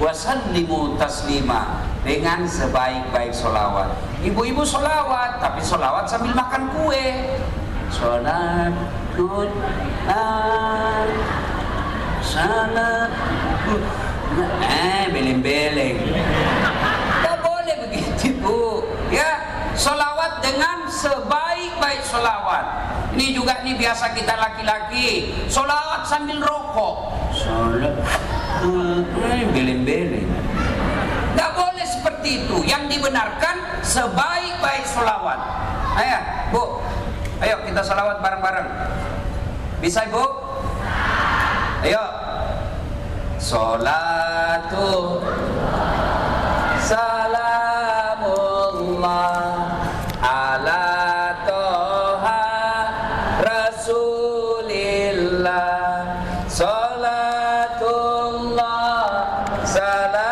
wasallimu taslima, dengan sebaik-baik sholawat. Ibu-ibu sholawat, tapi sholawat sambil makan kue. Sholat salat beleng-beleng. Tidak boleh begitu, Bu. Ya, sholawat dengan sebaik-baik sholawat. Ini juga nih biasa kita laki-laki, sholawat sambil rokok. Sholat beleng-beleng. Tidak boleh seperti itu. Yang dibenarkan sebaik-baik sholawat. Ayo, Bu, ayo kita sholawat bareng-bareng. Bisa, Ibu? Ayo. Sholatu salamullah ala toha rasulillah. Sholatullah salamullah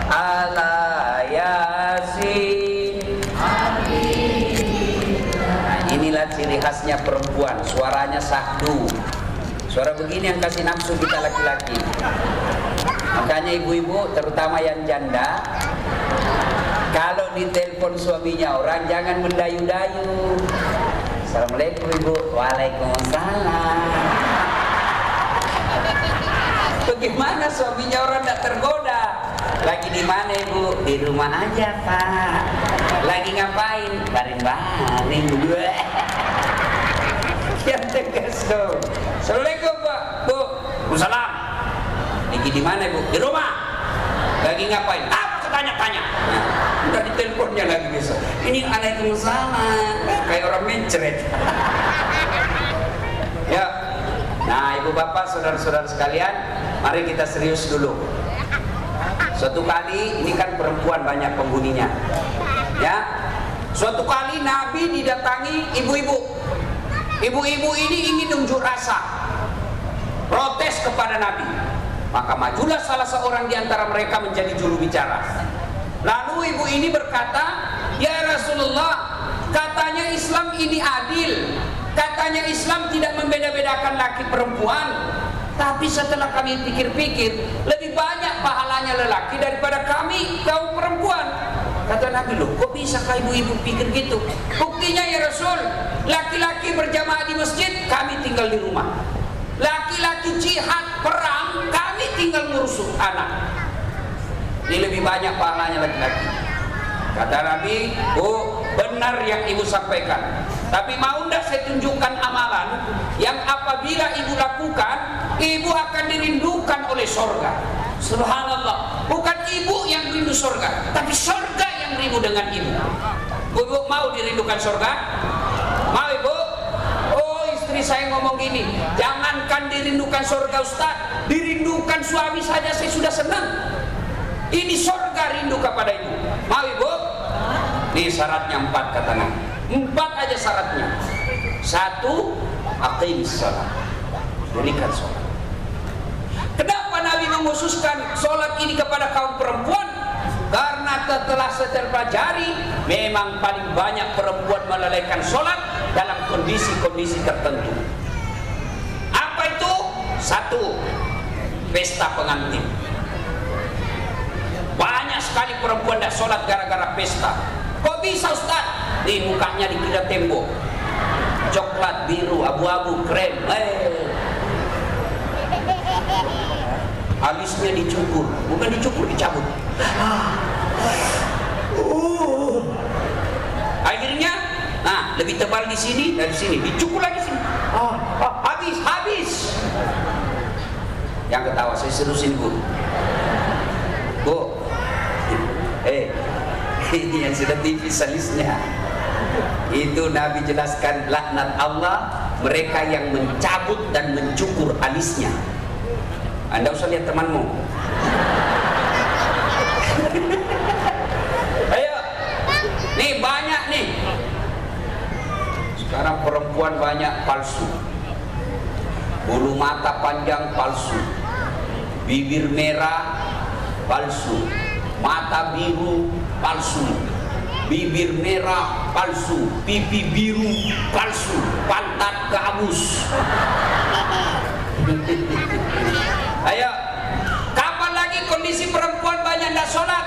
ala yasin. Nah, inilah ciri khasnya perempuan, suaranya sahdu. Suara begini yang kasih nafsu kita laki-laki. Makanya ibu-ibu, terutama yang janda, kalau ditelepon suaminya orang, jangan mendayu-dayu. Assalamualaikum Ibu. Waalaikumsalam. Bagaimana suaminya orang tidak tergoda? Lagi di mana Ibu? Di rumah aja Pak. Lagi ngapain? Baring-baring. Yang tegas dong. Assalamualaikum Pak. Bu. Waalaikumsalam. Lagi di mana Ibu? Di rumah. Lagi ngapain? Apa tanya-tanya? Nah, udah diteleponnya lagi besok. Ini Waalaikumsalam. Kayak orang mencret. Ya. Nah, Ibu Bapak, saudara-saudara sekalian, mari kita serius dulu. Suatu kali, ini kan perempuan banyak penghuninya. Ya. Suatu kali Nabi didatangi ibu-ibu. Ibu-ibu ini ingin unjuk rasa, protes kepada Nabi. Maka majulah salah seorang di antara mereka menjadi juru bicara. Lalu ibu ini berkata, "Ya Rasulullah, katanya Islam ini adil. Katanya Islam tidak membeda-bedakan laki perempuan. Tapi setelah kami pikir-pikir, lebih banyak pahalanya lelaki daripada kami kaum perempuan." Kata Nabi, "Loh, kok bisa ibu-ibu pikir gitu? Buktinya ya Rasul, laki-laki berjamaah di masjid, kami tinggal di rumah. Laki-laki jihad, perang, kami tinggal ngurus anak. Ini lebih banyak pahalanya laki-laki." Kata Nabi, "Oh, benar yang ibu sampaikan. Tapi mau ndak saya tunjukkan amalan yang apabila ibu lakukan, ibu akan dirindukan oleh surga." Subhanallah, bukan ibu yang rindu surga, tapi surga yang rindu dengan ibu. Ibu mau dirindukan surga? Mau Ibu? Oh, istri saya ngomong gini, jangankan dirindukan surga Ustaz, dirindukan suami saja saya sudah senang. Ini surga rindu kepada ibu. Mau Ibu? Ini syaratnya 4 kata Nabi. 4 aja syaratnya. 1, aqimis shalah. Dirikan sholat. Kenapa Nabi mengkhususkan sholat ini kepada kaum perempuan? Karena setelah saya pelajari, memang paling banyak perempuan melalaikan sholat dalam kondisi-kondisi tertentu. Apa itu? 1, pesta pengantin. Banyak sekali perempuan tidak sholat gara-gara pesta. Kok bisa Ustaz? Di mukanya dikira tembok, coklat, biru, abu-abu, krem. Alisnya dicukur, bukan dicukur, dicabut. Akhirnya, nah lebih tebal di sini dari sini, dicukur lagi sini. Habis. Yang ketawa saya serusin Bu. Ini yang sudah tipis alisnya. Itu Nabi jelaskan, laknat Allah mereka yang mencabut dan mencukur alisnya. Anda usah lihat temanmu. Ayo, nih banyak nih. Sekarang perempuan banyak palsu. Bulu mata panjang palsu, bibir merah palsu, mata biru palsu, bibir merah palsu, pipi biru palsu, pantat gabus. Ayo, Kondisi perempuan banyak tidak sholat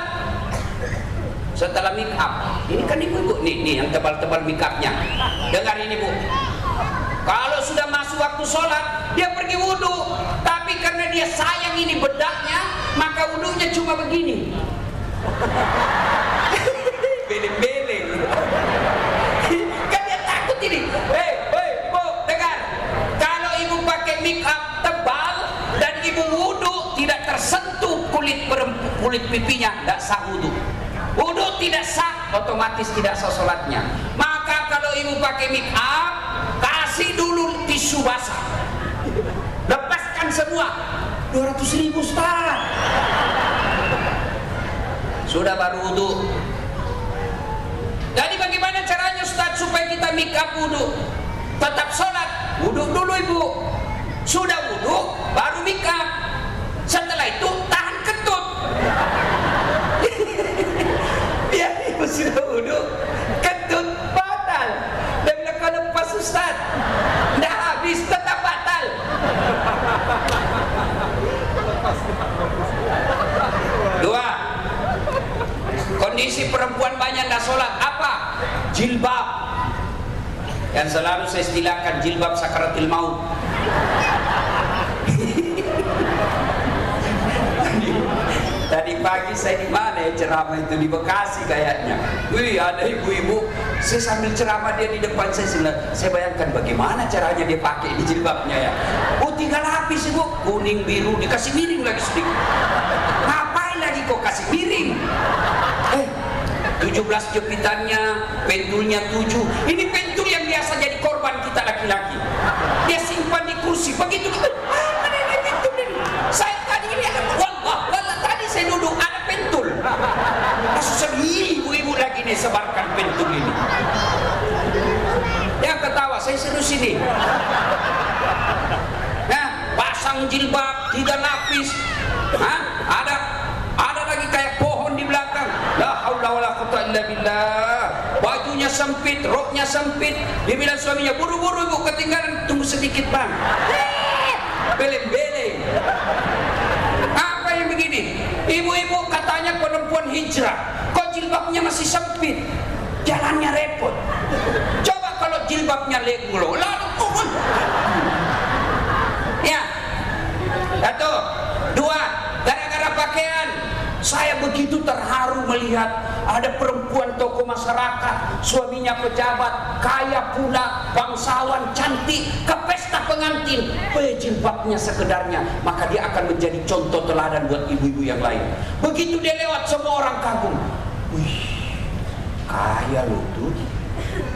setelah make up. Ini kan ibu-ibu nih yang tebal-tebal make upnya. Dengar ini bu, kalau sudah masuk waktu sholat dia pergi wudhu, tapi karena dia sayang ini bedaknya, maka wudhunya cuma begini. Beleng-beleng. Kan dia takut ini. Bu, dengar. Kalau ibu pakai make up tebal dan ibu wudhu tidak tersentuh kulit pipinya, tidak sah wudhu. Wudhu tidak sah, otomatis tidak sah sholatnya. Maka kalau ibu pakai make up, kasih dulu tisu basah, lepaskan semua. 200.000 Ustaz. Sudah baru wudhu. Jadi bagaimana caranya Ustaz supaya kita make up wudhu tetap sholat? Wudhu dulu ibu. Sudah wudhu baru make up. Setelah itu tahan kentut. Biar ibu sudah wudhu kentut batal. Dan bilang kalau lepas Ustaz dah habis tetap batal. Dua, kondisi perempuan banyak tidak sholat apa? Jilbab. Yang selalu saya istilahkan jilbab sakaratul maut. Tadi pagi saya di mana ya ceramah itu, di Bekasi kayaknya. Wih, ada ibu-ibu, saya sambil ceramah dia di depan saya bayangkan bagaimana caranya dia pakai di jilbabnya ya. Oh, 3 lapis ibu, kuning biru dikasih miring lagi sedikit. Ngapain lagi kok kasih miring? 17 jepitannya, pentulnya 7. Ini pentul yang biasa jadi korban kita laki-laki. Dia simpan di kursi begitu. Mana ini pentul ini? Saya tadi ini wallah tadi saya duduk ada pentul. Kasus ibu-ibu lagi nih sebarkan pentul ini. Dia ketawa, saya serius ini. Nah, pasang jilbab 3 lapis. Ada lagi kayak pohon di belakang. La haula wala quwwata illa billah. Bajunya sempit, roknya sempit. Dia bilang suaminya, buru-buru ibu ketinggalan, tunggu sedikit bang. Beleng-beleng. Apa yang begini? Ibu-ibu katanya perempuan hijrah, kok jilbabnya masih sempit, jalannya repot. Coba kalau jilbabnya legulo, lalu turun. Ya. 1, 2, gara-gara pakaian. Saya begitu terharu melihat ada perempuan tokoh masyarakat, suaminya pejabat, kaya pula, bangsawan, cantik, ke pesta pengantin, jilbabnya sekedarnya, maka dia akan menjadi contoh teladan buat ibu-ibu yang lain. Begitu dia lewat, semua orang kagum. Wih, kaya loh tuh,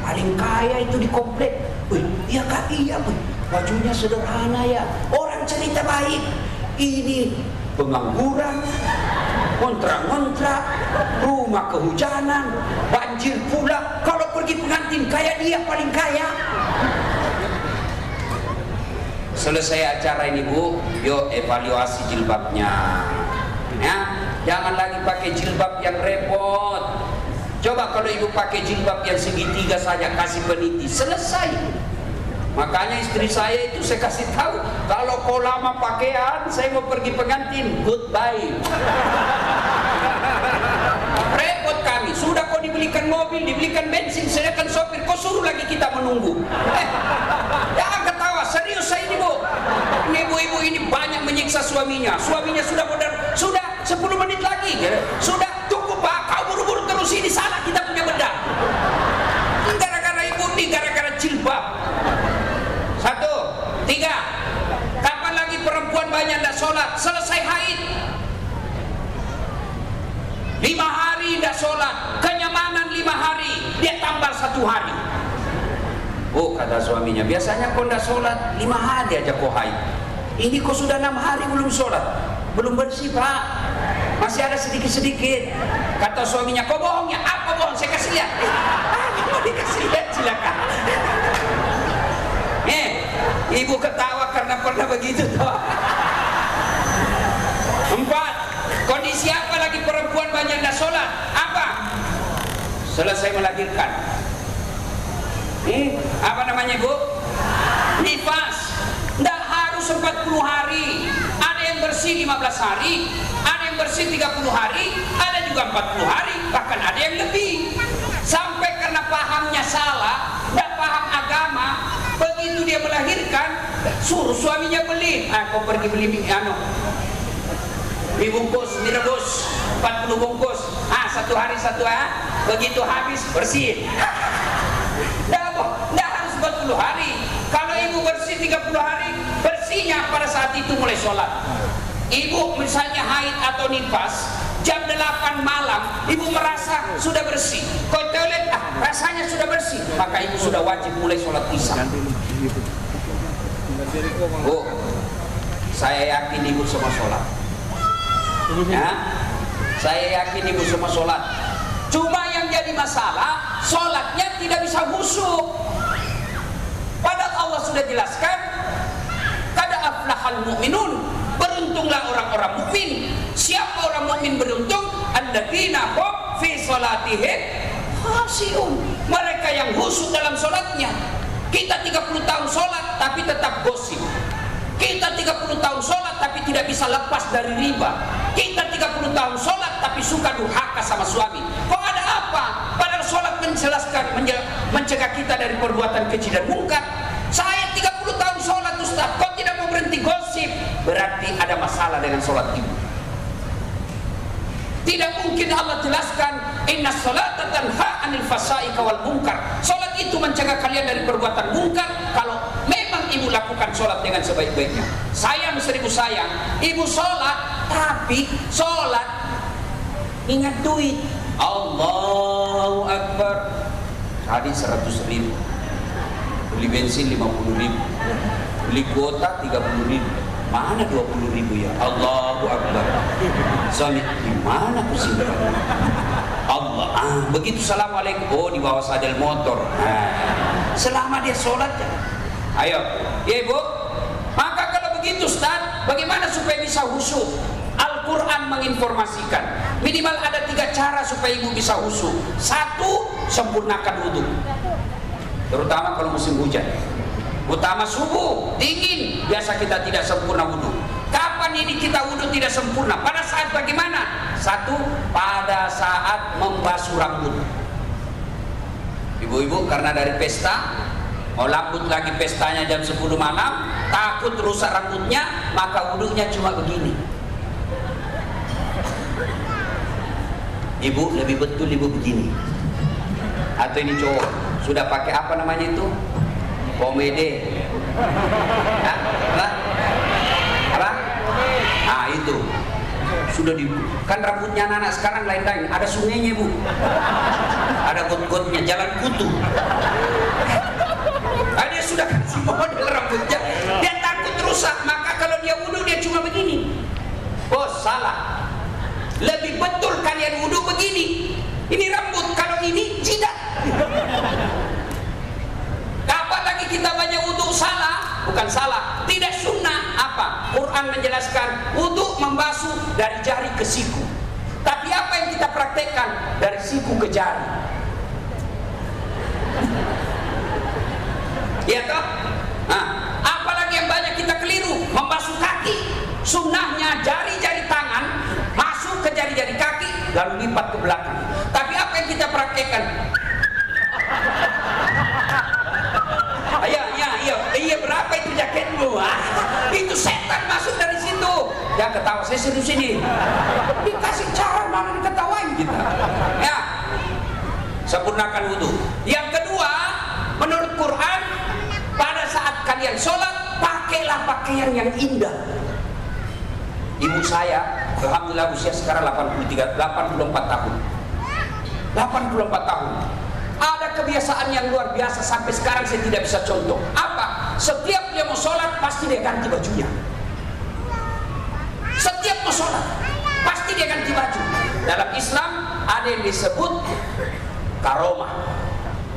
paling kaya itu di komplek. Wih, iya kak, iya, wih, bajunya sederhana ya, orang cerita baik. Ini pengangguran, kontrak-kontrak, rumah kehujanan, banjir pula. Kalau pergi pengantin kayak dia paling kaya. Selesai acara ini bu, yuk evaluasi jilbabnya. Ya, jangan lagi pakai jilbab yang repot. Coba kalau ibu pakai jilbab yang segitiga saja, kasih peniti, selesai. Makanya istri saya itu saya kasih tahu, kalau kau lama pakaian, saya mau pergi pengantin, goodbye. Repot kami, sudah kau dibelikan mobil, dibelikan bensin, sedangkan sopir, kau suruh lagi kita menunggu. Jangan ketawa, serius saya ini bu. Ini ibu-ibu ini banyak menyiksa suaminya. Suaminya sudah modal, sudah 10 menit lagi, sudah tunggu pak, kau buru-buru terus ini salah kita punya bedak. Gara-gara ibu ini, gara-gara jilbab. 1, 3, kapan lagi perempuan banyak tidak sholat? Selesai haid 5 hari tidak sholat, kenyamanan 5 hari, dia tambah 1 hari. Oh kata suaminya, biasanya kau tidak sholat 5 hari aja kau haid, ini kau sudah 6 hari belum sholat, belum bersih pak, masih ada sedikit-sedikit. Kata suaminya, kau bohongnya, apa bohong, saya kasih lihat. Mau dikasih lihat silakan. Ibu ketawa karena pernah begitu toh. 4, kondisi apa lagi perempuan banyak tidak sholat? Apa? Selesai melahirkan. Apa namanya ibu? Nifas. Tidak harus 40 hari. Ada yang bersih 15 hari, ada yang yang bersih 30 hari, ada juga 40 hari, bahkan ada yang lebih. Sampai karena pahamnya salah, tidak paham agama, begitu dia melahirkan, suruh suaminya beli. Kau pergi beli dibungkus, direbus 40 bungkus. Satu hari satu, begitu habis bersih. Tidak harus 40 hari. Kalau ibu bersih 30 hari, bersihnya pada saat itu mulai sholat. Ibu misalnya haid atau nifas, jam 8 malam ibu merasa sudah bersih, kau toilet rasanya sudah bersih, maka ibu sudah wajib mulai sholat isya. Bu, saya yakin ibu semua sholat ya? Saya yakin ibu semua sholat. Cuma yang jadi masalah, sholatnya tidak bisa khusyuk. Padahal Allah sudah jelaskan, qad aflahal mu'minun, beruntunglah orang-orang mukmin. Siapa orang mukmin beruntung? Alladzina hum fi sholatihim khashi'un, mereka yang khusyuk dalam sholatnya. Kita 30 tahun sholat tapi tetap gosip. Kita 30 tahun sholat tapi tidak bisa lepas dari riba. Kita 30 tahun sholat tapi suka durhaka sama suami. Kok ada apa? Padahal sholat menjelaskan, mencegah kita dari perbuatan keji dan mungkar. Saya 30 tahun sholat Ustaz, kok tidak mau berhenti gosip? Berarti ada masalah dengan sholat ibu. Tidak mungkin Allah jelaskan inna sholata tanha anil fasha'i wal munkar. Sholat itu mencegah kalian dari perbuatan mungkar kalau memang ibu lakukan sholat dengan sebaik-baiknya. Sayang seribu sayang, ibu sholat tapi sholat ingat duit. Allahu Akbar. Tadi 100.000, beli bensin 50.000, beli kuota 30.000, mana 20.000 ya? Allahu Akbar. Suami, gimana pusing? Allah, begitu assalamualaikum, oh di bawah sadel motor. Selama dia sholat ya. Ayo, ya ibu. Maka kalau begitu Ustaz, bagaimana supaya bisa khusyuk? Al-Quran menginformasikan minimal ada 3 cara supaya ibu bisa khusyuk. 1, sempurnakan wudhu, terutama kalau musim hujan. Utama subuh, dingin, biasa kita tidak sempurna wudhu. Kapan ini kita wudhu tidak sempurna? Pada saat bagaimana? 1, pada saat membasuh rambut. Ibu-ibu karena dari pesta, mau rambut lagi pestanya jam 10 malam, takut rusak rambutnya, maka wudhunya cuma begini. Ibu lebih betul ibu begini. Atau ini cowok sudah pakai apa namanya itu? Pomade. Apa? Itu sudah kan rambutnya anak-anak sekarang lain-lain. Ada sungainya bu, ada got-gotnya, jalan kutu. Dia sudah kasih model rambutnya. Dia takut rusak, maka kalau dia wudhu dia cuma begini. Bos salah. Lebih betul kalian wudhu begini. Ini rambut, kalau ini jidat. Kapan lagi kita banyak wudhu salah? Bukan salah, tidak sunnah. Apa? Quran menjelaskan wudhu membasuh dari jari ke siku. Tapi apa yang kita praktekkan? Dari siku ke jari. Ya toh? Apalagi yang banyak kita keliru, membasuh kaki. Sunnahnya jari-jari tangan masuk ke jari-jari kaki lalu lipat ke belakang. Tapi apa yang kita praktekkan? Iya berapa itu jaketmu? Itu setan masuk dari situ. Jangan ketawa, saya serius ini. Dikasih cara malah diketawain kita. Ya, sempurnakan wudhu. Yang kedua, menurut Quran, pada saat kalian sholat, pakailah pakaian yang indah. Ibu saya, alhamdulillah usia sekarang 84 tahun. 84 tahun. Ada kebiasaan yang luar biasa sampai sekarang saya tidak bisa contoh. Apa? Setiap dia mau sholat pasti dia ganti bajunya. Setiap mau sholat pasti dia ganti baju. Dalam Islam ada yang disebut karomah.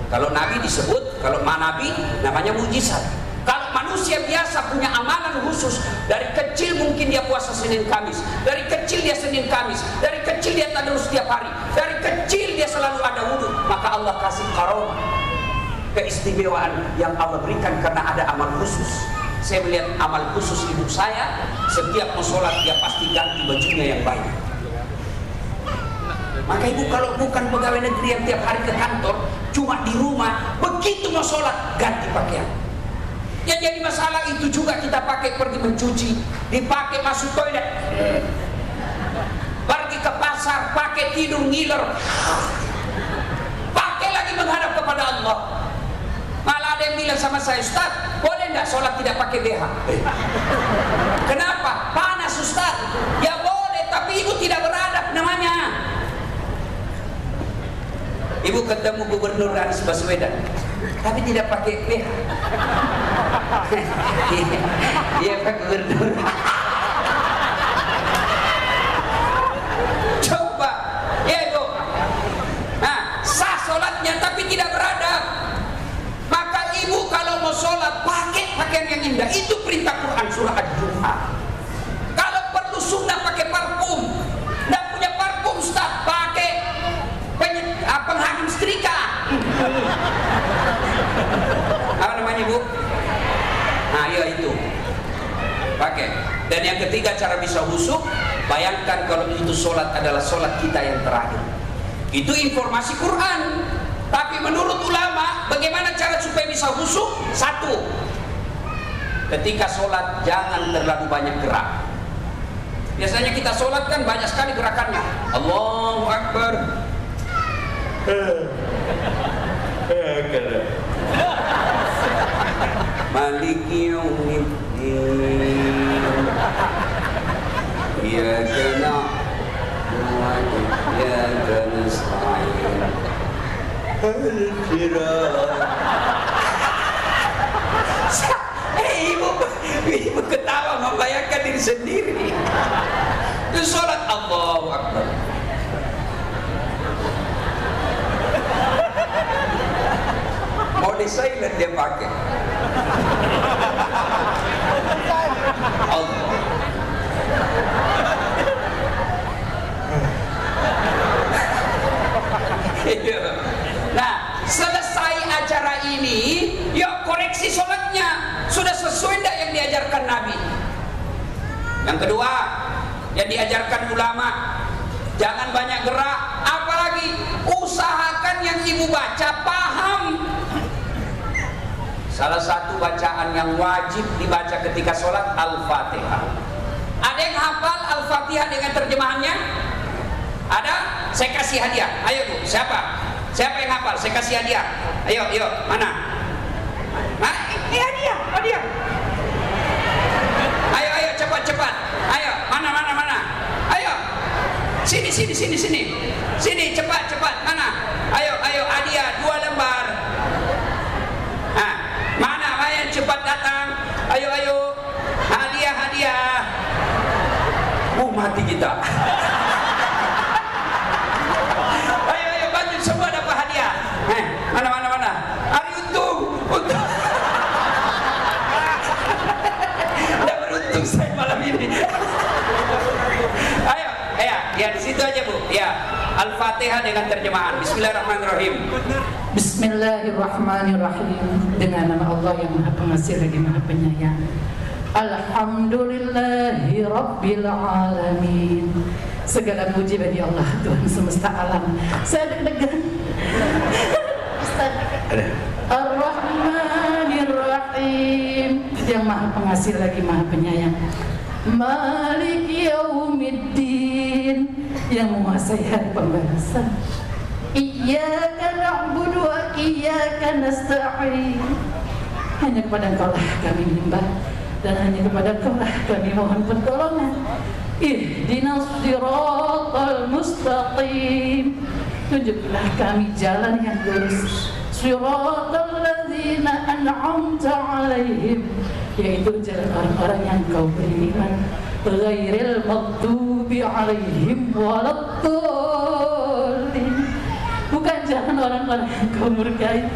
Kalau Nabi disebut, kalau Nabi namanya mujizat. Kalau manusia biasa punya amalan khusus, dari kecil mungkin dia puasa Senin Kamis, dari kecil dia Senin Kamis, dari kecil dia tadarus setiap hari, dari kecil dia selalu ada wudhu, maka Allah kasih karomah, keistimewaan yang Allah berikan karena ada amal khusus. Saya melihat amal khusus ibu saya, setiap mau sholat dia pasti ganti bajunya yang baik. Maka ibu kalau bukan pegawai negeri yang tiap hari ke kantor, cuma di rumah, begitu mau sholat ganti pakaian. Yang jadi masalah itu juga kita pakai pergi mencuci, dipakai masuk toilet, pergi ke pasar, pakai tidur ngiler, pakai lagi menghadap kepada Allah. Malah ada yang bilang sama saya, Ustaz, boleh nggak sholat tidak pakai BH? Kenapa? Panas Ustaz. Ya boleh, tapi ibu tidak beradab namanya. Ibu ketemu Gubernur Anies Baswedan, tapi tidak pakai BH. Iya Pak Gubernur. Coba, ya ibu. Nah, sah sholatnya tapi tidak beradab. Maka ibu kalau mau sholat pakai pakaian yang indah. Itu perintah Quran surah Ad-Duha. Kalau perlu sunnah pakai parfum. Nggak punya parfum, Ustaz, pakai penghangin setrika. Apa namanya Bu? Nah ya itu pakai. Dan yang ketiga cara bisa khusyuk, bayangkan kalau itu sholat adalah sholat kita yang terakhir. Itu informasi Quran. Tapi menurut ulama, bagaimana cara supaya bisa khusyuk? Satu, ketika sholat jangan terlalu banyak gerak. Biasanya kita sholat kan banyak sekali gerakannya. Allahu Akbar, Maliki yaumiddin, Iyyaka na'budu wa iyyaka nasta'in. Ibu ketawa membayangkan diri sendiri. Itu sholat Allahu Akbar. Mode silent dia pakai. Allah. Nah, selesai acara ini, yuk koreksi sholatnya. Sudah sesuai tidak yang diajarkan Nabi? Yang kedua, yang diajarkan ulama, jangan banyak gerak. Apalagi usahakan yang ibu baca paham. Salah satu bacaan yang wajib dibaca ketika sholat Al-Fatihah. Ada yang hafal Al-Fatihah dengan terjemahannya? Ada? Saya kasih hadiah. Ayo Bu, siapa? Siapa yang hafal? Saya kasih hadiah. Ayo, mana? Nah, ini hadiah. Ayo, cepat. Ayo, mana? Ayo. Sini. Sini, cepat. Mana? Ayo, hadiah 2 lembar. Nah, mana yang cepat datang? Ayo. Hadiah. Mati kita. Ayo, bantu semua dapat hadiah. Mana? Hari untung. Tidak beruntung saya malam ini. Ayo, ya di situ aja Bu. Ya, Al-Fatihah dengan terjemahan. Bismillahirrahmanirrahim. Bismillahirrahmanirrahim. Dengan nama Allah yang Maha Pengasih lagi Maha Penyayang. Alhamdulillahi Rabbil Alamin. Segala puji bagi Allah Tuhan semesta alam. Saya deg-degan. Ar-Rahmanir-Rahim, yang Maha Pengasih lagi Maha Penyayang. Maliki Yaumiddin, yang menguasai hari pembalasan. Iyyaka na'budu wa iyyaka nasta'in. Hanya kepada Engkau lah kami menyembah, dan hanya kepada Engkau lah kami mohon pertolongan. Ihdinas siratal mustaqim, tunjuklah kami jalan yang lurus. Siratal ladzina an'amta 'alaihim, yaitu jalan orang-orang yang Kau beri nikmat. Ghairil maghdubi 'alaihim waladdallin, bukan jalan orang-orang yang Kau murkai,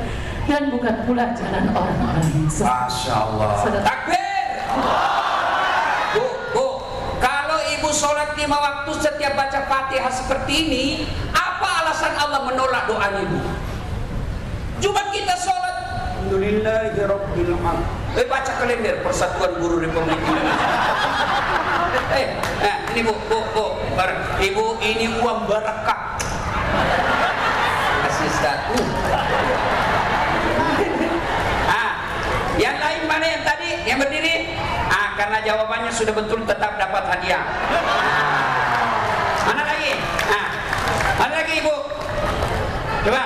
dan bukan pula jalan orang-orang yang sesat. Masya Allah. Takbir. Bu, kalau ibu sholat 5 waktu setiap baca Fatihah seperti ini, apa alasan Allah menolak doa ibu? Cuma kita sholat Alhamdulillahirabbil alamin. Baca kalender Persatuan Guru Republik Indonesia. Ini Bu, Ibu, ini uang barakah. Ustaz. Yang lain mana yang tadi yang berdiri? Karena jawabannya sudah betul tetap dapat hadiah. Mana lagi? Mana lagi Ibu? Coba.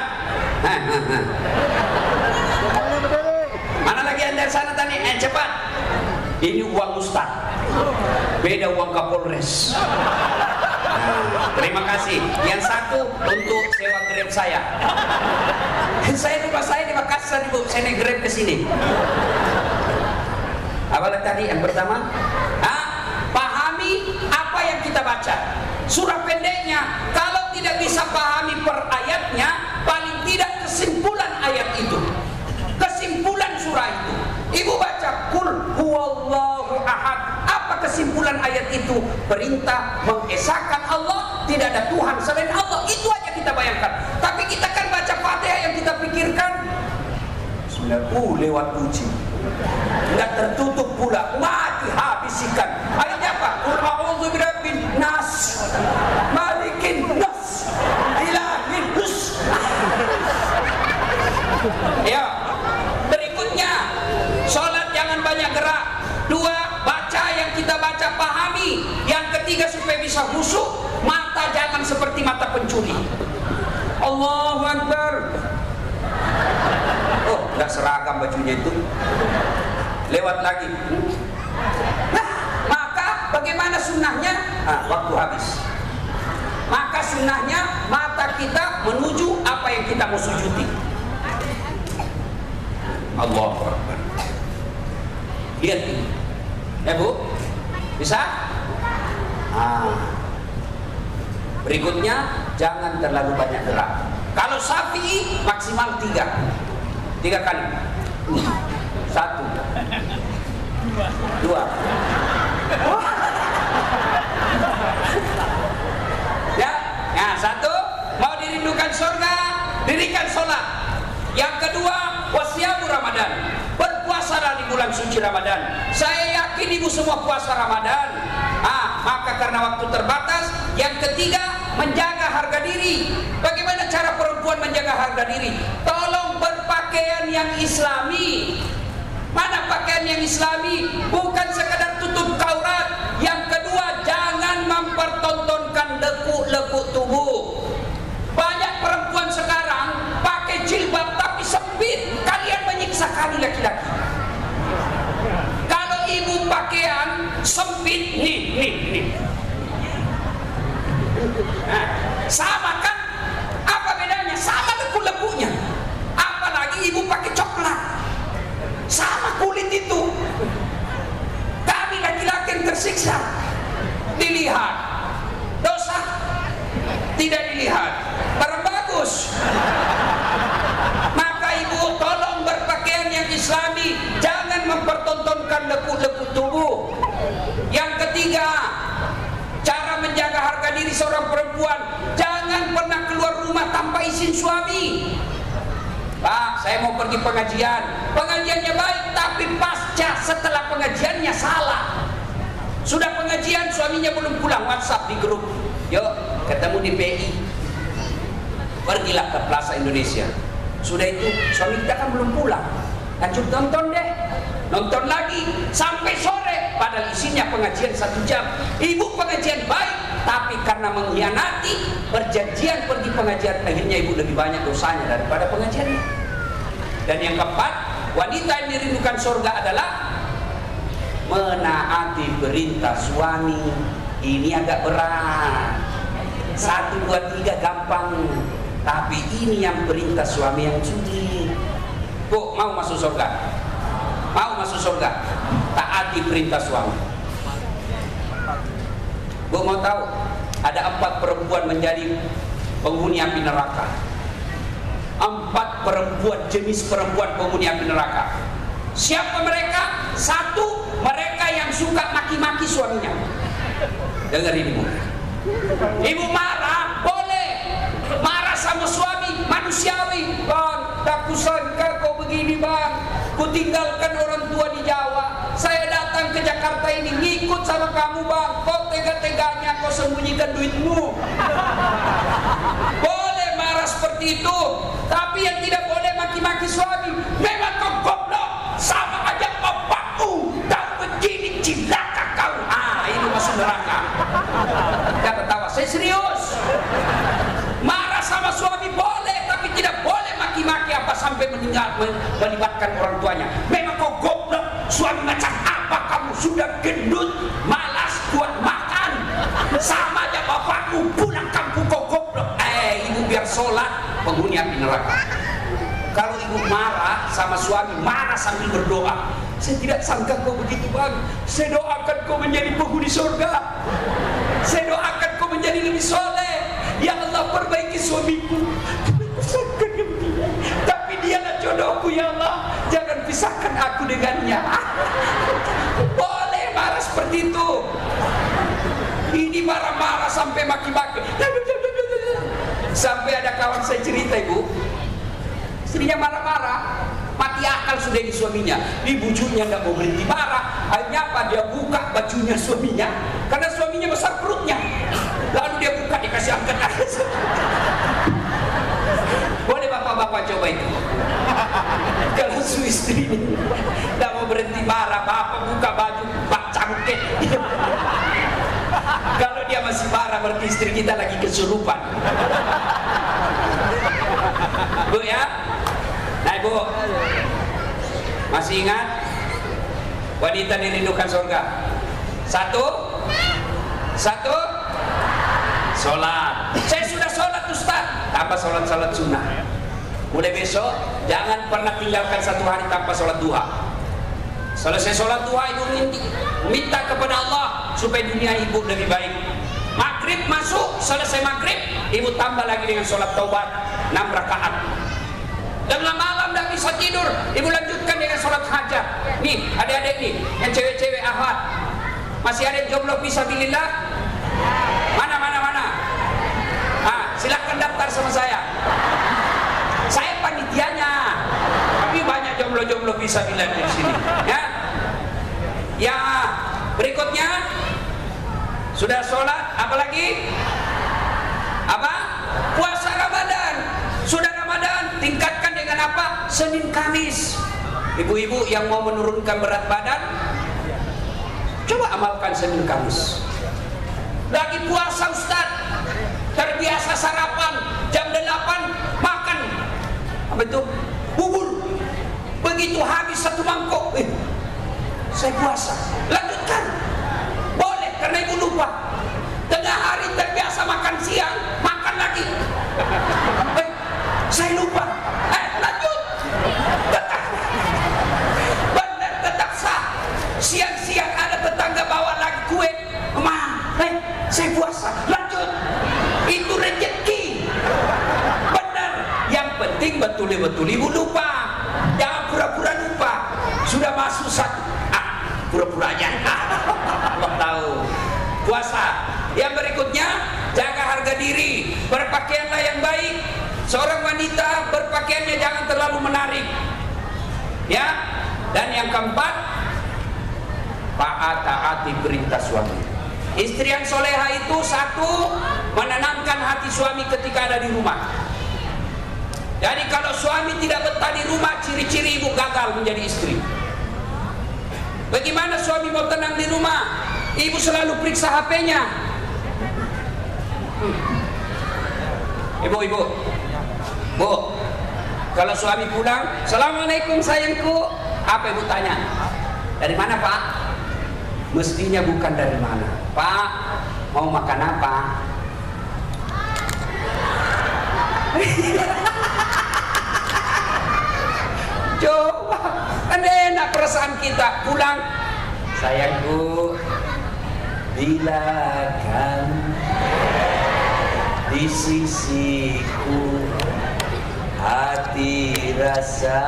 Mana lagi yang dari sana tadi? Cepat. Ini uang Ustaz. Beda uang Kapolres. Terima kasih. Yang satu untuk sewa Grab saya. Saya rumah saya di Makassar Ibu. Saya naik Grab ke sini. Apalagi tadi yang pertama? Pahami apa yang kita baca. Surah pendeknya, kalau tidak bisa pahami per ayatnya, paling tidak kesimpulan ayat itu. Kesimpulan surah itu. Ibu baca Qul huwallahu ahad. Apa kesimpulan ayat itu? Perintah mengesahkan Allah, tidak ada Tuhan selain Allah. Itu aja kita bayangkan. Tapi kita kan baca Fatihah yang kita pikirkan lewat uji. Tidak tertutup pula, mati habisikan. Ayatnya apa? Qul a'udzu birabbin nas, malikin nas, ilahin nas. Ya. Berikutnya, sholat jangan banyak gerak. 2, baca yang kita baca pahami. Yang ketiga, supaya bisa khusyuk, mata jangan seperti mata pencuri. Allahu Akbar. Oh, nggak seragam bajunya itu. Lewat lagi. Nah, maka bagaimana sunnahnya? Waktu habis. Maka sunnahnya mata kita menuju apa yang kita mau sujudi. Allahu Akbar. Lihat ini. Ya Bu? Bisa? Berikutnya, jangan terlalu banyak gerak. Kalau Syafi'i maksimal 3 kali. 1, 2. Ya, nah 1, mau dirindukan surga, dirikan sholat. Yang kedua, wasiamu Ramadan. Berpuasalah di bulan suci Ramadan. Saya yakin ibu semua puasa Ramadan. Maka karena waktu terbatas. Yang ketiga, menjaga harga diri. Bagaimana cara perempuan menjaga harga diri? Tolong berpakaian yang islami. Mana pakaian yang islami? Bukan sekadar tutup aurat. Yang kedua, jangan mempertontonkan lekuk-lekuk tubuh. Banyak perempuan sekarang pakai jilbab tapi sempit. Kalian menyiksa kami laki-laki. Kalau ibu pakaian sempit, nih. Sama kan? Apa bedanya? Sama lekuk-lekuknya. Apalagi ibu pakai coklat. Sama kulit itu. Kami laki-laki yang tersiksa. Dilihat. Dosa? Tidak dilihat. Barang bagus. Maka ibu tolong berpakaian yang islami. Jangan mempertontonkan lekuk-lekuk tubuh. Yang ketiga, cara menjaga harga diri seorang perempuan, jangan pernah keluar rumah tanpa izin suami. Pak, saya mau pergi pengajian. Pengajiannya baik, tapi pasca setelah pengajiannya salah. Sudah pengajian, suaminya belum pulang, WhatsApp di grup. Yuk, ketemu di PI. Pergilah ke Plaza Indonesia. Sudah itu, suami kita kan belum pulang. Lanjut nonton deh. Nonton lagi sampai sore. Padahal isinya pengajian 1 jam. Ibu pengajian baik, tapi karena mengkhianati perjanjian pergi pengajian, akhirnya ibu lebih banyak dosanya daripada pengajiannya. Dan yang keempat, wanita yang dirindukan surga adalah menaati perintah suami. Ini agak berat. 1, 2, 3 gampang, tapi ini yang perintah suami yang sulit. Bu, mau masuk surga? Mau masuk surga? Taati perintah suami. Bu mau tahu? Ada 4 perempuan menjadi penghuni api neraka. 4 perempuan, jenis perempuan penghuni api neraka. Siapa mereka? 1, mereka yang suka maki-maki suaminya. Dengerin ibu. Ibu marah, boleh. Marah sama suami, manusiawi. Bang, tak kusangka kau begini bang. Kutinggalkan orang tua di Jawa. Saya datang ke Jakarta ini ngikut sama kamu bang. Kau tega-teganya kau sembunyikan duitmu. Boleh marah seperti seperti itu. Tapi yang tidak boleh maki-maki suami, memang kau goblok, sama aja bapakmu, kau begini cilaka kau. Ini masuk neraka. Gak ketawa, saya serius. Marah sama suami boleh, tapi tidak boleh maki-maki apa sampai meninggal, melibatkan orang tuanya. Memang kau goblok, suami macam apa kamu, sudah gendut, malas buat makan, sama aja bapakmu, pulang kampung kau goblok. Ibu biar sholat, penghuni api neraka. Kalau ibu marah sama suami, marah sambil berdoa, saya tidak sangka kau begitu bang, saya doakan kau menjadi penghuni surga, saya doakan kau menjadi lebih soleh, ya Allah perbaiki suamiku, tapi dia lah jodohku ya Allah, jangan pisahkan aku dengannya. Boleh marah seperti itu. Ini marah-marah sampai maki-maki. Sampai ada kawan saya cerita, ibu, istrinya marah-marah, mati akal sudah di suaminya, di bujunya nggak mau berhenti marah. Akhirnya apa? Dia buka bajunya suaminya, karena suaminya besar perutnya. Lalu dia buka, dikasih angkat atas. Boleh bapak-bapak coba itu. Kalau istri nggak mau berhenti marah, bapak buka baju, bak cangkeh. Kalau dia masih marah, berarti istri kita lagi kesurupan. Bu ya, nah ibu masih ingat wanita dirindukan surga? Satu, sholat. Saya sudah sholat Ustaz, tambah sholat sunnah. Mulai besok jangan pernah tinggalkan satu hari tanpa sholat duha. Selesai sholat duha, ibu minta kepada Allah supaya dunia ibu lebih baik. Maghrib masuk, selesai maghrib ibu tambah lagi dengan sholat taubat 6 rakaat. Tengah malam tidak bisa tidur, ibu lanjutkan dengan sholat hajat. Nih adik-adik nih, yang cewek-cewek ahwat, masih ada yang jomblo fisabilillah? Mana? Silakan daftar sama saya. Saya panitianya, tapi banyak jomblo-jomblo fisabilillah di sini. Ya, berikutnya sudah sholat, apalagi? Apa? Puasa Ramadan. Sudah Ramadan, tingkatkan dengan apa? Senin Kamis. Ibu-ibu yang mau menurunkan berat badan, coba amalkan Senin Kamis. Lagi puasa Ustaz, terbiasa sarapan jam 8 makan apa itu? Bubur. Begitu habis satu mangkok, saya puasa. Lanjutkan. Boleh, karena ibu lupa. Tengah hari terbiasa makan siang, makan lagi. Saya lupa. Lanjut. Benar, tetap sah. Siang-siang ada tetangga bawa lagi kue. Saya puasa. Lanjut. Itu rezeki. Benar. Yang penting betul-betul ibu lupa. Jangan pura-pura lupa. Sudah masuk satu. Pura-pura aja. Allah tahu. Puasa. Yang berikutnya, jaga harga diri. Berpakaianlah yang baik. Seorang wanita berpakaiannya jangan terlalu menarik. Ya. Dan yang keempat, taati perintah suami. Istri yang soleha itu satu, menenangkan hati suami ketika ada di rumah. Jadi kalau suami tidak betah di rumah, ciri-ciri ibu gagal menjadi istri. Bagaimana suami mau tenang di rumah? Ibu selalu periksa HP-nya. Ibu, Bu, kalau suami pulang, Assalamualaikum sayangku. Apa ibu tanya? Dari mana Pak? Mestinya bukan dari mana. Pak, mau makan apa? Coba, kan enak perasaan kita. Pulang, sayangku, bila kan di sisiku hati rasa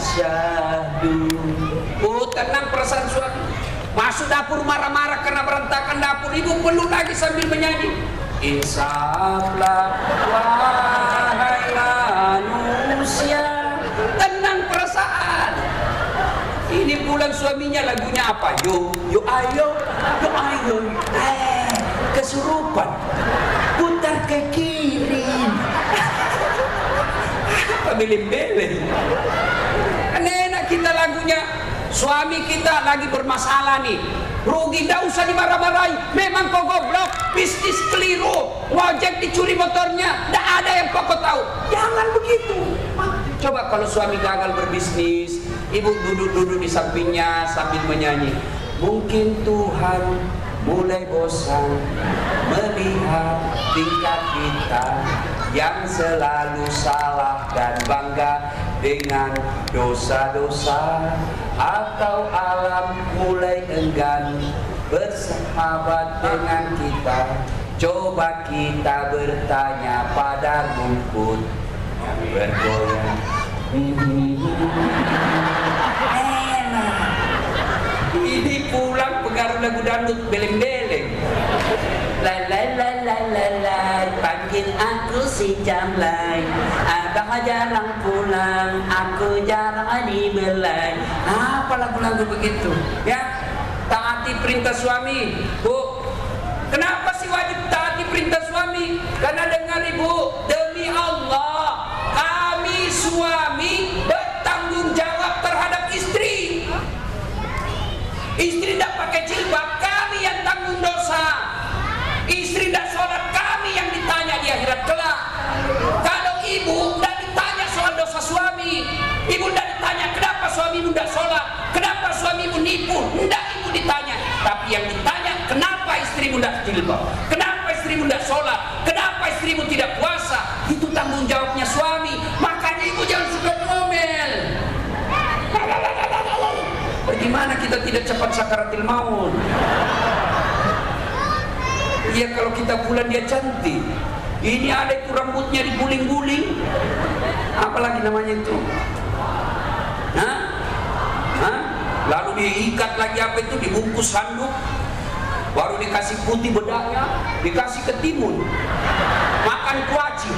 syahdu. Tenang perasaan suami. Masuk dapur marah-marah karena berantakan dapur. Ibu peluk lagi sambil menyanyi. Insaflah wahai manusia. Tenang perasaan. Ini bulan suaminya lagunya apa? Yo ayo. Kesurupan. Putar ke kiri. Apa beleng-beleng? Kan enak kita lagunya. Suami kita lagi bermasalah nih, rugi, tidak usah dimarah-marahi. Memang kau goblok, bisnis keliru, ngojek dicuri motornya, tidak ada yang kau tahu. Jangan begitu. Coba kalau suami gagal berbisnis, ibu duduk-duduk di sampingnya sambil menyanyi. Mungkin Tuhan mulai bosan melihat tingkah kita yang selalu salah dan bangga dengan dosa-dosa, atau alam mulai enggan bersahabat dengan kita. Coba kita bertanya pada rumput yang bergoyang. Enak. Ini pulang pengaruh lagu dangdut beleng-beleng. La la la la la la, panggil aku si Jamlay. Abang jarang pulang, aku jarang dibelai. Apa lagu-lagu begitu? Ya, taati perintah suami, Bu. Kenapa sih wajib taati perintah suami? Karena dengar ibu, demi Allah, kami suami bertanggung jawab terhadap istri. Istri tidak pakai jilbab, kami yang tanggung dosa. Istri tidak sholat, kami yang ditanya di akhirat kelak. Kalau ibu tidak ditanya soal dosa suami, ibu tidak ditanya kenapa suamimu tidak sholat, kenapa suamimu nipu, tidak ibu ditanya. Tapi yang ditanya, kenapa istrimu tidak jilbab, kenapa istrimu tidak sholat, kenapa istrimu tidak puasa. Itu tanggung jawabnya suami. Makanya ibu jangan suka ngomel. Bagaimana kita tidak cepat sakaratil maut? Iya, kalau kita bulan dia cantik. Ini ada itu rambutnya diguling-guling. Apalagi namanya itu? Hah? Hah? Lalu diikat lagi apa itu, dibungkus handuk. Baru dikasih putih bedaknya, dikasih ketimun. Makan kuaci.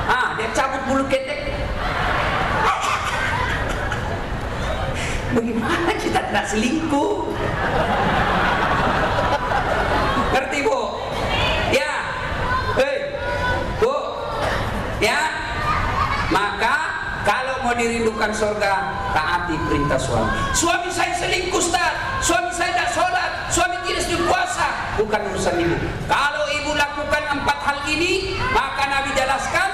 Ah, dia cabut bulu ketek. Bagaimana kita tidak selingkuh? Ngerti Bu? Ya. Hei, Bu. Ya. Maka kalau mau dirindukan surga, taati perintah suami. Suami saya selingkuh, Ustaz. Suami saya tidak sholat, suami tidak sedang puasa. Bukan urusan ibu. Kalau ibu lakukan 4 hal ini, maka Nabi jelaskan,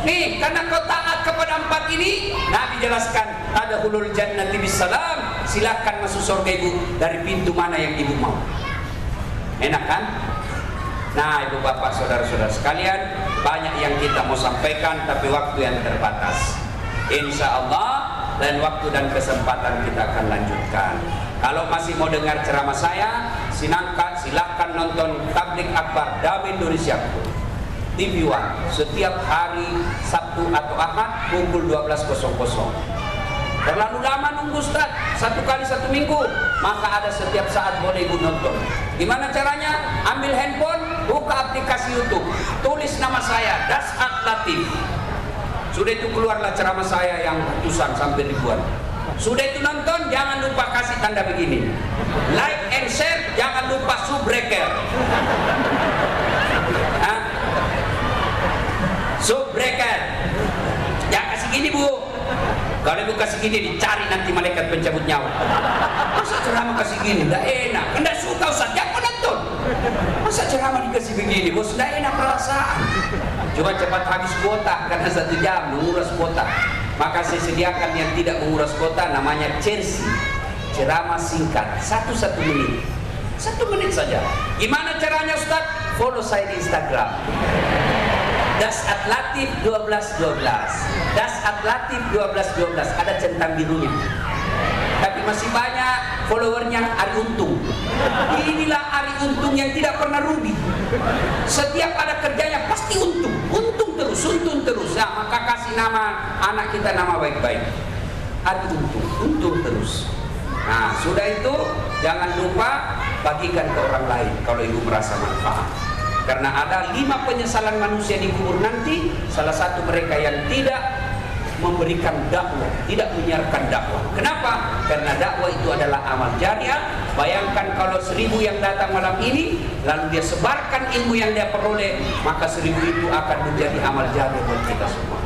nih, karena kau taat kepada 4 ini, Nabi jelaskan, ada hulul jannati bisalam, silakan masuk surga ibu dari pintu mana yang ibu mau. Enak kan? Nah, ibu bapak saudara-saudara sekalian, banyak yang kita mau sampaikan, tapi waktu yang terbatas. Insya Allah, dan waktu dan kesempatan kita akan lanjutkan. Kalau masih mau dengar ceramah saya, silakan nonton Tabligh Akbar Dawah Indonesia TV One setiap hari Sabtu atau Ahad pukul 12.00. Terlalu lama nunggu Ustaz, 1 kali 1 minggu, maka ada setiap saat boleh ibu nonton. Gimana caranya? Ambil handphone, buka aplikasi YouTube, tulis nama saya Das'at Latif. Sudah itu keluarlah ceramah saya yang ratusan sampai ribuan. Sudah itu nonton, jangan lupa kasih tanda begini, like and share, jangan lupa subbreaker. Subbreaker. Jangan kasih gini Bu. Kalau ibu kasih gini, dicari nanti malaikat pencabut nyawa. Masa ceramah kasih gini? Tidak enak. Tidak suka Ustaz, jangan nonton. Masa ceramah dikasih begini? Bos, tidak enak perasaan. Cuma cepat habis kuota karena 1 jam menguras kuota. Maka saya sediakan yang tidak menguras kuota, namanya Chelsea. Ceramah singkat, 1 menit. 1 menit saja. Gimana caranya Ustaz? Follow saya di Instagram. Das'at Latif 1212. Das'at Latif 1212. Ada centang birunya. Tapi masih banyak followernya Ari Untung. Inilah Ari Untung yang tidak pernah rugi. Setiap ada kerjanya pasti untung. Untung terus. Nah, maka kasih nama anak kita nama baik-baik. Ari Untung. Untung terus. Nah, sudah itu jangan lupa bagikan ke orang lain kalau ibu merasa manfaat. Karena ada 5 penyesalan manusia di kubur nanti. Salah satu mereka yang tidak memberikan dakwah, tidak menyiarkan dakwah. Kenapa? Karena dakwah itu adalah amal jariah. Bayangkan kalau 1000 yang datang malam ini, lalu dia sebarkan ilmu yang dia peroleh, maka 1000 itu akan menjadi amal jariah buat kita semua.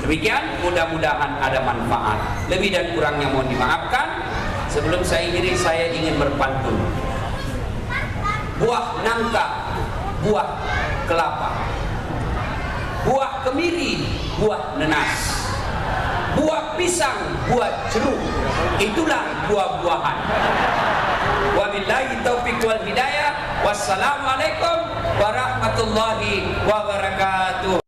Demikian, mudah-mudahan ada manfaat. Lebih dan kurangnya mohon dimaafkan. Sebelum saya akhiri, saya ingin berpantun. Buah nangka, buah kelapa, buah kemiri, buah nenas, buah pisang, buah jeruk, itulah buah-buahan. Wabillahi taufiq wal hidayah. Wassalamualaikum warahmatullahi wabarakatuh.